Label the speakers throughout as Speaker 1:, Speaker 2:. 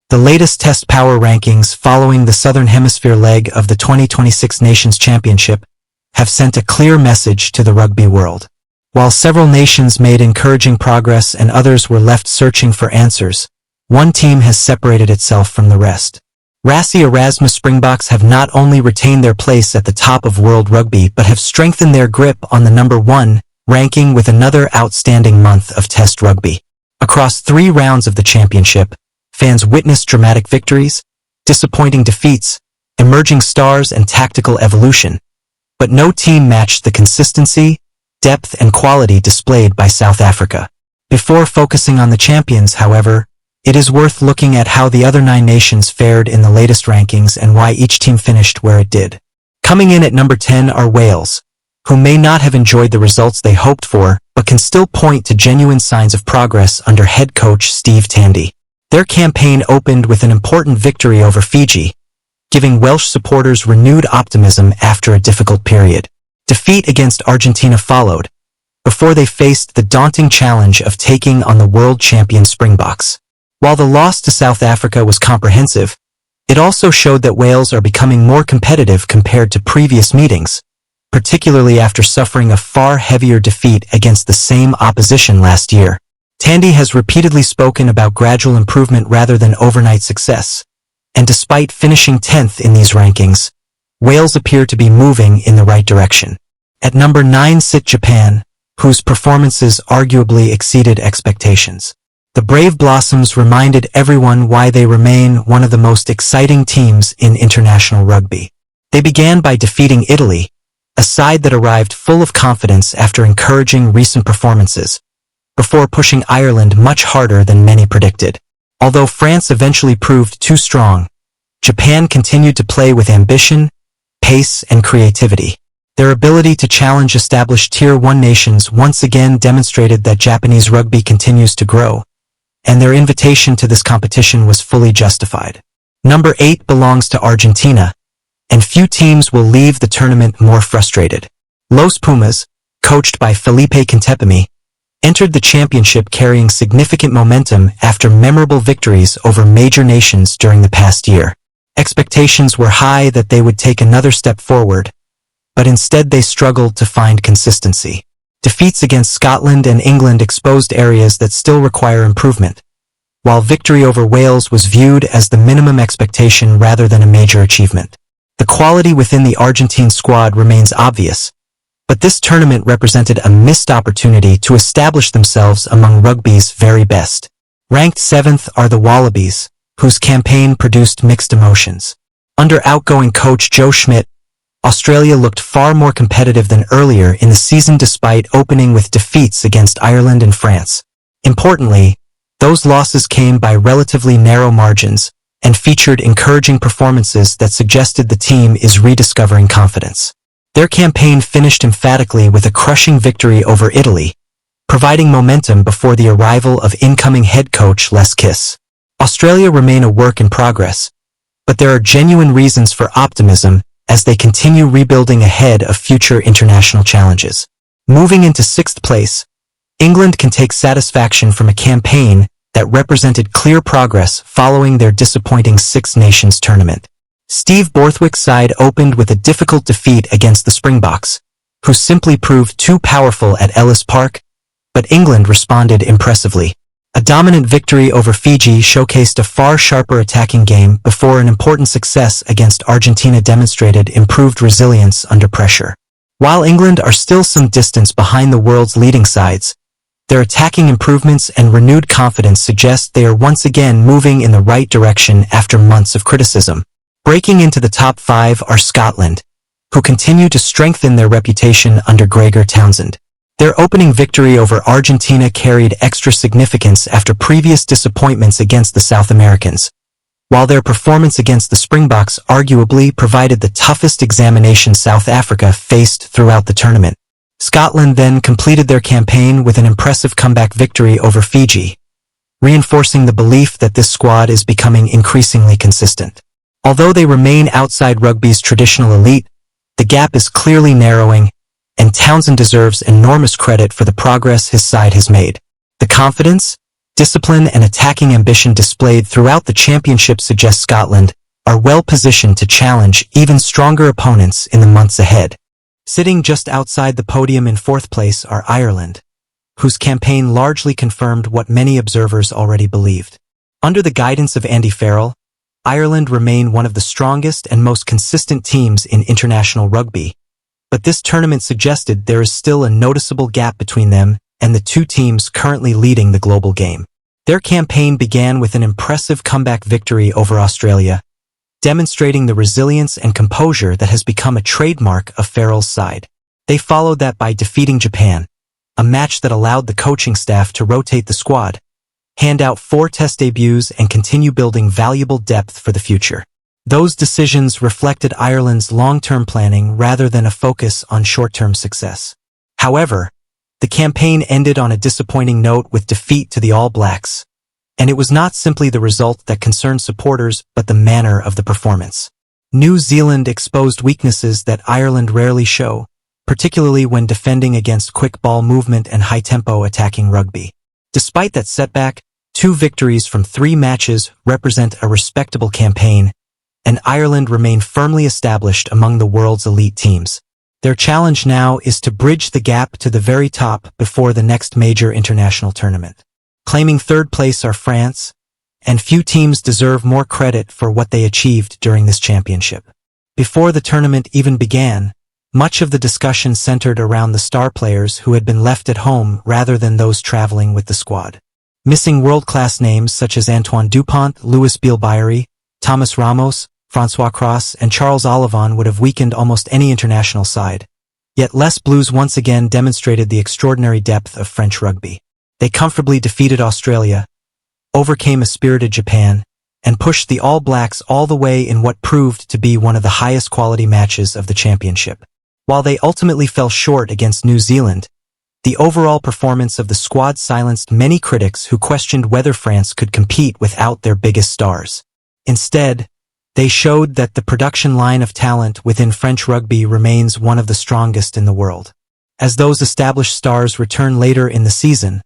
Speaker 1: The latest Test Power rankings following the Southern Hemisphere leg of the 2026 Nations Championship have sent a clear message to the rugby world. While several nations made encouraging progress and others were left searching for answers, one team has separated itself from the rest. Rassie Erasmus Springboks have not only retained their place at the top of World Rugby but have strengthened their grip on the #1 ranking with another outstanding month of Test rugby. Across 3 rounds of the championship, fans witnessed dramatic victories, disappointing defeats, emerging stars and tactical evolution, but no team matched the consistency, depth and quality displayed by South Africa. Before focusing on the champions, however, it is worth looking at how the other 9 nations fared in the latest rankings and why each team finished where it did. Coming in at number 10 are Wales, who may not have enjoyed the results they hoped for, but can still point to genuine signs of progress under head coach Steve Tandy. Their campaign opened with an important victory over Fiji, giving Welsh supporters renewed optimism after a difficult period. Defeat against Argentina followed, before they faced the daunting challenge of taking on the world champion Springboks. While the loss to South Africa was comprehensive, it also showed that Wales are becoming more competitive compared to previous meetings, particularly after suffering a far heavier defeat against the same opposition last year. Tandy has repeatedly spoken about gradual improvement rather than overnight success, and despite finishing 10th in these rankings, Wales appear to be moving in the right direction. At number 9 sit Japan, whose performances arguably exceeded expectations. The Brave Blossoms reminded everyone why they remain one of the most exciting teams in international rugby. They began by defeating Italy, a side that arrived full of confidence after encouraging recent performances, before pushing Ireland much harder than many predicted. Although France eventually proved too strong, Japan continued to play with ambition, pace, and creativity. Their ability to challenge established Tier 1 nations once again demonstrated that Japanese rugby continues to grow, and their invitation to this competition was fully justified. Number 8 belongs to Argentina, and few teams will leave the tournament more frustrated. Los Pumas, coached by Felipe Contepemi, entered the championship carrying significant momentum after memorable victories over major nations during the past year. Expectations were high that they would take another step forward, but instead they struggled to find consistency. Defeats against Scotland and England exposed areas that still require improvement, while victory over Wales was viewed as the minimum expectation rather than a major achievement. The quality within the Argentine squad remains obvious, but this tournament represented a missed opportunity to establish themselves among rugby's very best. Ranked 7th are the Wallabies, whose campaign produced mixed emotions. Under outgoing coach Joe Schmidt, Australia looked far more competitive than earlier in the season despite opening with defeats against Ireland and France. Importantly, those losses came by relatively narrow margins and featured encouraging performances that suggested the team is rediscovering confidence. Their campaign finished emphatically with a crushing victory over Italy, providing momentum before the arrival of incoming head coach Les Kiss. Australia remain a work in progress, but there are genuine reasons for optimism as they continue rebuilding ahead of future international challenges. Moving into 6th place, England can take satisfaction from a campaign that represented clear progress following their disappointing Six Nations tournament. Steve Borthwick's side opened with a difficult defeat against the Springboks, who simply proved too powerful at Ellis Park, but England responded impressively. A dominant victory over Fiji showcased a far sharper attacking game before an important success against Argentina demonstrated improved resilience under pressure. While England are still some distance behind the world's leading sides, their attacking improvements and renewed confidence suggest they are once again moving in the right direction after months of criticism. Breaking into the top 5 are Scotland, who continue to strengthen their reputation under Gregor Townsend. Their opening victory over Argentina carried extra significance after previous disappointments against the South Americans, while their performance against the Springboks arguably provided the toughest examination South Africa faced throughout the tournament. Scotland then completed their campaign with an impressive comeback victory over Fiji, reinforcing the belief that this squad is becoming increasingly consistent. Although they remain outside rugby's traditional elite, the gap is clearly narrowing, and Townsend deserves enormous credit for the progress his side has made. The confidence, discipline and attacking ambition displayed throughout the championship suggests Scotland are well positioned to challenge even stronger opponents in the months ahead. Sitting just outside the podium in fourth place are Ireland, whose campaign largely confirmed what many observers already believed. Under the guidance of Andy Farrell, Ireland remain one of the strongest and most consistent teams in international rugby, but this tournament suggested there is still a noticeable gap between them and the two teams currently leading the global game. Their campaign began with an impressive comeback victory over Australia, demonstrating the resilience and composure that has become a trademark of Farrell's side. They followed that by defeating Japan, a match that allowed the coaching staff to rotate the squad, hand out 4 test debuts and continue building valuable depth for the future. Those decisions reflected Ireland's long-term planning rather than a focus on short-term success. However, the campaign ended on a disappointing note with defeat to the All Blacks, and it was not simply the result that concerned supporters but the manner of the performance. New Zealand exposed weaknesses that Ireland rarely show, particularly when defending against quick ball movement and high-tempo attacking rugby. Despite that setback, 2 victories from 3 matches represent a respectable campaign, and Ireland remain firmly established among the world's elite teams. Their challenge now is to bridge the gap to the very top before the next major international tournament. Claiming third place are France, and few teams deserve more credit for what they achieved during this championship. Before the tournament even began, much of the discussion centered around the star players who had been left at home rather than those traveling with the squad. Missing world-class names such as Antoine Dupont, Louis Bielbayri, Thomas Ramos, Francois Cross, and Charles Olivon would have weakened almost any international side. Yet Les Blues once again demonstrated the extraordinary depth of French rugby. They comfortably defeated Australia, overcame a spirited Japan, and pushed the All Blacks all the way in what proved to be one of the highest quality matches of the championship. While they ultimately fell short against New Zealand, the overall performance of the squad silenced many critics who questioned whether France could compete without their biggest stars. Instead, they showed that the production line of talent within French rugby remains one of the strongest in the world. As those established stars return later in the season,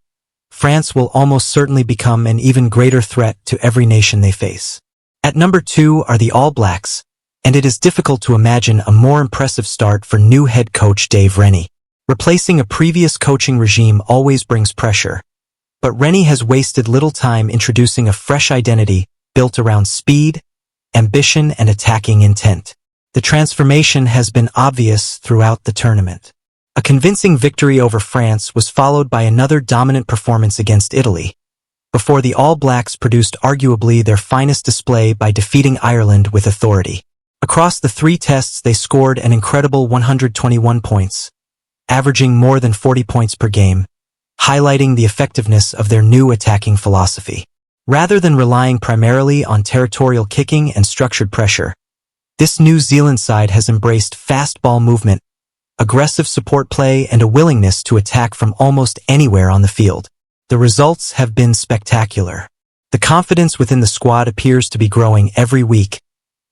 Speaker 1: France will almost certainly become an even greater threat to every nation they face. At number 2 are the All Blacks, and it is difficult to imagine a more impressive start for new head coach Dave Rennie. Replacing a previous coaching regime always brings pressure, but Rennie has wasted little time introducing a fresh identity built around speed, ambition, and attacking intent. The transformation has been obvious throughout the tournament. A convincing victory over France was followed by another dominant performance against Italy, before the All Blacks produced arguably their finest display by defeating Ireland with authority. Across the 3 tests, they scored an incredible 121 points, averaging more than 40 points per game, highlighting the effectiveness of their new attacking philosophy. Rather than relying primarily on territorial kicking and structured pressure, this New Zealand side has embraced fast ball movement, aggressive support play, and a willingness to attack from almost anywhere on the field. The results have been spectacular. The confidence within the squad appears to be growing every week,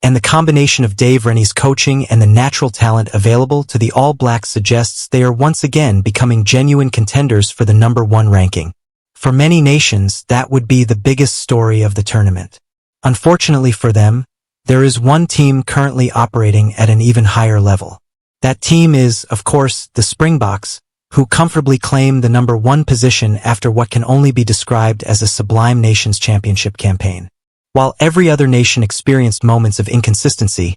Speaker 1: and the combination of Dave Rennie's coaching and the natural talent available to the All Blacks suggests they are once again becoming genuine contenders for the number 1 ranking. For many nations, that would be the biggest story of the tournament. Unfortunately for them, there is one team currently operating at an even higher level. That team is, of course, the Springboks, who comfortably claim the number 1 position after what can only be described as a sublime Nations Championship campaign. While every other nation experienced moments of inconsistency,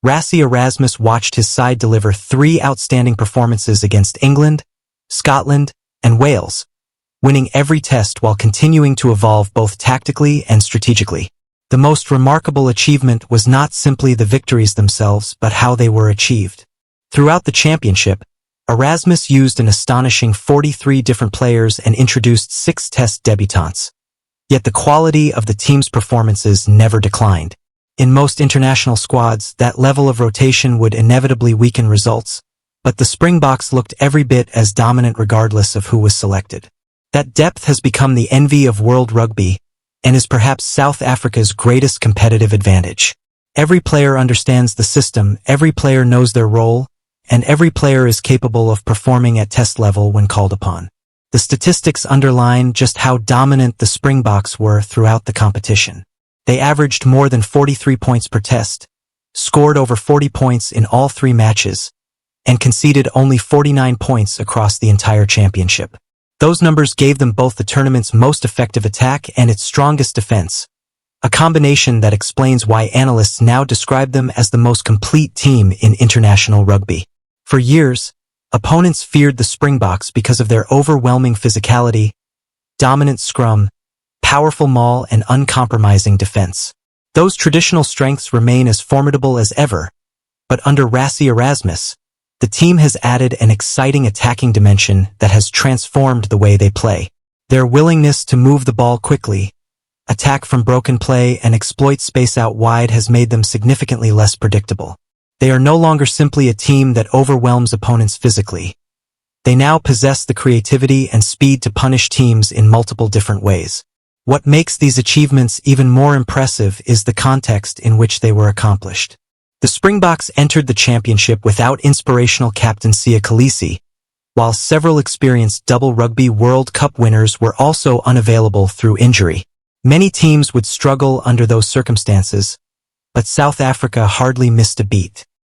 Speaker 1: Rassie Erasmus watched his side deliver 3 outstanding performances against England, Scotland, and Wales, winning every test while continuing to evolve both tactically and strategically. The most remarkable achievement was not simply the victories themselves, but how they were achieved. Throughout the championship, Erasmus used an astonishing 43 different players and introduced 6 test debutants. Yet the quality of the team's performances never declined. In most international squads, that level of rotation would inevitably weaken results, but the Springboks looked every bit as dominant regardless of who was selected. That depth has become the envy of World Rugby and is perhaps South Africa's greatest competitive advantage. Every player understands the system, every player knows their role, and every player is capable of performing at test level when called upon. The statistics underline just how dominant the Springboks were throughout the competition. They averaged more than 43 points per test, scored over 40 points in all 3 matches, and conceded only 49 points across the entire championship. Those numbers gave them both the tournament's most effective attack and its strongest defense, a combination that explains why analysts now describe them as the most complete team in international rugby. For years, opponents feared the Springboks because of their overwhelming physicality, dominant scrum, powerful maul, and uncompromising defense. Those traditional strengths remain as formidable as ever, but under Rassie Erasmus, the team has added an exciting attacking dimension that has transformed the way they play. Their willingness to move the ball quickly, attack from broken play, and exploit space out wide has made them significantly less predictable. They are no longer simply a team that overwhelms opponents physically. They now possess the creativity and speed to punish teams in multiple different ways. What makes these achievements even more impressive is the context in which they were accomplished. The Springboks entered the championship without inspirational captain Siya Kolisi, while several experienced double Rugby World Cup winners were also unavailable through injury. Many teams would struggle under those circumstances, but South Africa hardly missed a beat.